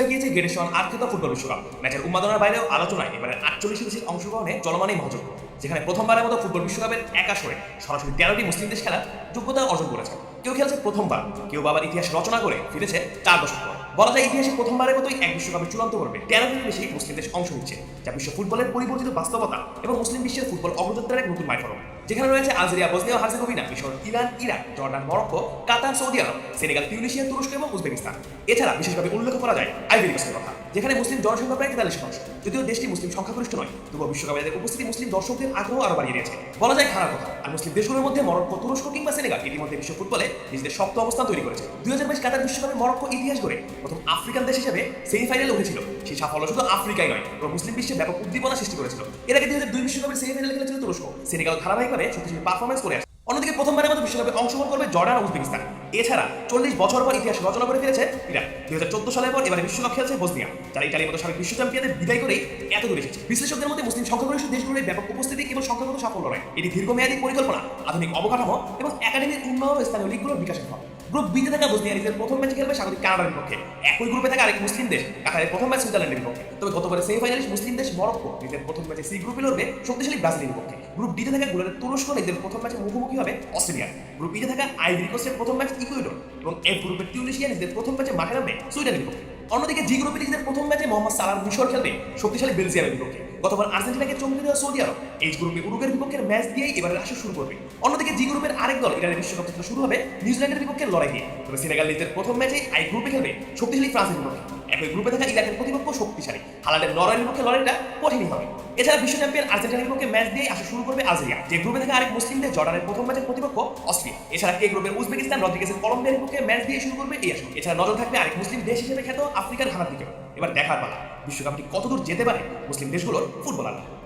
হয়ে গিয়েছে গেটেশন আর্থিক ফুটবল বিশ্বকাপ। ম্যাচের উন্মাদনার বাইরেও আলোচনায় এবারে 48 দেশের অংশগ্রহণে চলমানই মহাযজ্ঞ, যেখানে প্রথমবারের মতো ফুটবল বিশ্বকাপের এক আসরে সরাসরি 13টি মুসলিম দেশ খেলার যোগ্যতা অর্জন করেছে। কেউ খেলেছে প্রথমবার, কেউ বাবার ইতিহাস রচনা করে ফিরেছে 4 দশক পর। বলা যায় ইতিহাসে প্রথমবারের মতোই এক বিশ্বকাপের চূড়ান্ত পর্বে 13টির বেশি মুসলিম দেশ অংশ নিচ্ছে, যা বিশ্ব ফুটবলের পরিবর্তিত বাস্তবতা এবং মুসলিম বিশ্বের ফুটবল অগ্রযাত্রার এক নতুন মাইলফলক। যেখানে রয়েছে আলজেরিয়া, বসনিয়া ও হার্জেগোভিনা, মিশর, ইরান, ইরাক, জর্ডান, মরক্কো, কাতার, সৌদি আরব, সেনেগাল, তিউনিসিয়া, তুরস্ক এবং উজবেকিস্তান। এছাড়া বিশেষভাবে উল্লেখ করা যায় আইভরি কোস্টের কথা, যেখানে মুসলিম জনসংখ্যা প্রায় 43%। যদিও দেশটি মুসলিম সংখ্যাগরিষ্ঠ নয়, তবুও বিশ্বকাপে এদের উপস্থিতি মুসলিম দর্শকদের আগ্রহ আরো বাড়িয়ে দিয়েছে। বলা যায় খারাপ কথা। আর মুসলিম দেশগুলোর মধ্যে মরক্কো, তুরস্ক কিংবা সেনেগাল ইতিমধ্যে বিশ্ব ফুটবলে নিজেদের শক্ত অবস্থান তৈরি করেছে। 2022 কাতার বিশ্বকাপে মরক্কো ইতিহাস গড়ে প্রথম আফ্রিকান দেশ হিসেবে সেমিফাইনালে উঠেছিল। সেই সাফল্য শুধু আফ্রিকায় নয়, পুরো মুসলিম বিশ্বে ব্যাপক উদ্দীপনা সৃষ্টি করেছিল। এর আগে 2002 বিশ্বকাপের সেমিফাইনালে খেলেছিল তুরস্ক। সেনেগাল ধারাবাহিকভাবে শক্তিশালী পারফরমেন্স করে আসে। অন্যদিকে প্রথমবারের মতো বিশ্বকাপে অংশগ্রহণ করবে জর্ডান ও উজবেকিস্তান। এছাড়া 40 বছর পর ইতিহাস রচনা করে ফিরেছে ইরাক। 2014 সালের পর এবারে বিশ্বকাপ খেলছে বসনিয়া, যারা ইতালির মতো সাবেক বিশ্ব চ্যাম্পিয়নদের বিদায় করে এত দূর এসেছে। বিশ্লেষকদের মধ্যে মুসলিম সংখ্যাগরিষ্ঠ দেশগুলোর ব্যাপক উপস্থিতি কেবল সংখ্যাগত সাফল্য নয়, এটি দীর্ঘমেয়াদী পরিকল্পনা, আধুনিক অবকাঠামো এবং একাডেমির উন্নয়ন ও স্থানীয় লিগগুলোর বিকাশের ফল। গ্রুপ বিতে থাকা বসনিয়া নিজের প্রথম ম্যাচ খেলবে স্বাগতিক কানাডার বিপক্ষে। একই গ্রুপে থাকা আরেক মুসলিম দেশ কাতারের প্রথম ম্যাচ সুইজারল্যান্ডের বিপক্ষে। তবে গতবারের সেমিফাইনালিস্ট মুসলিম দেশ মরক্কো নিজের প্রথম ম্যাচে সি গ্রুপে লড়বে শক্তিশালী ব্রাজিলের বিপক্ষে। গ্রুপ ডিতে থাকা গোলারের তুরস্ক নিজের প্রথম ম্যাচে মুখোমুখি হবে অস্ট্রেলিয়া। গ্রুপ ইতে থাকা আইভরি কোস্টের প্রথম ম্যাচ ইকুয়েডর এবং এফ গ্রুপের টিউনিসিয়া নিজের প্রথম ম্যাচে মাঠে নামবে সুইডেনের বিপক্ষে। অন্যদিকে জি গ্রুপে নিজেদের প্রথম ম্যাচে মোহাম্মদ সালাহ মিশর খেলবে শক্তিশালী বেলজিয়ামের বিপক্ষে। গতবার আর্জেন্টিনাকে চমকে দেওয়া সৌদি আরব এইচ গ্রুপে উরুগুয়ের বিপক্ষের ম্যাচ দিয়েই এবারের আসর শুরু করবে। অন্যদিকে জি গ্রুপের আরেক দল ইরানের বিশ্বকাপ যাত্রা শুরু হবে নিউজিল্যান্ডের বিপক্ষে লড়াই দিয়ে। তবে সেনেগাল নিজের প্রথম ম্যাচে আই গ্রুপে খেলবে শক্তিশালী ফ্রান্সের বিপক্ষে। একই গ্রুপে থাকা ইরাকের প্রতিপক্ষ শক্তিশালী, হালান্ডের নরওয়ের বিপক্ষে লড়াইটা কঠিনই হবে। এছাড়া বিশ্ব চ্যাম্পিয়ন আর্জেন্টিনার বিপক্ষে ম্যাচ দিয়ে আসা শুরু করবে আলজেরিয়া, যে গ্রুপে থাকা আরেক মুসলিম দেশ জর্ডানের প্রথম ম্যাচের প্রতিপক্ষ অস্ট্রিয়া। এছাড়া কে গ্রুপের উজবেকিস্তান রদ্রিগেজের কলম্বিয়ার বিপক্ষে ম্যাচ দিয়ে শুরু করবে এই আসর। এছাড়া নজর থাকবে আরেক মুসলিম দেশ হিসেবে খ্যাত আফ্রিকার ঘানার দিকে। এবার দেখার পালা বিশ্বকাপটি কতদূর যেতে পারে মুসলিম দেশগুলোর ফুটবলাররা।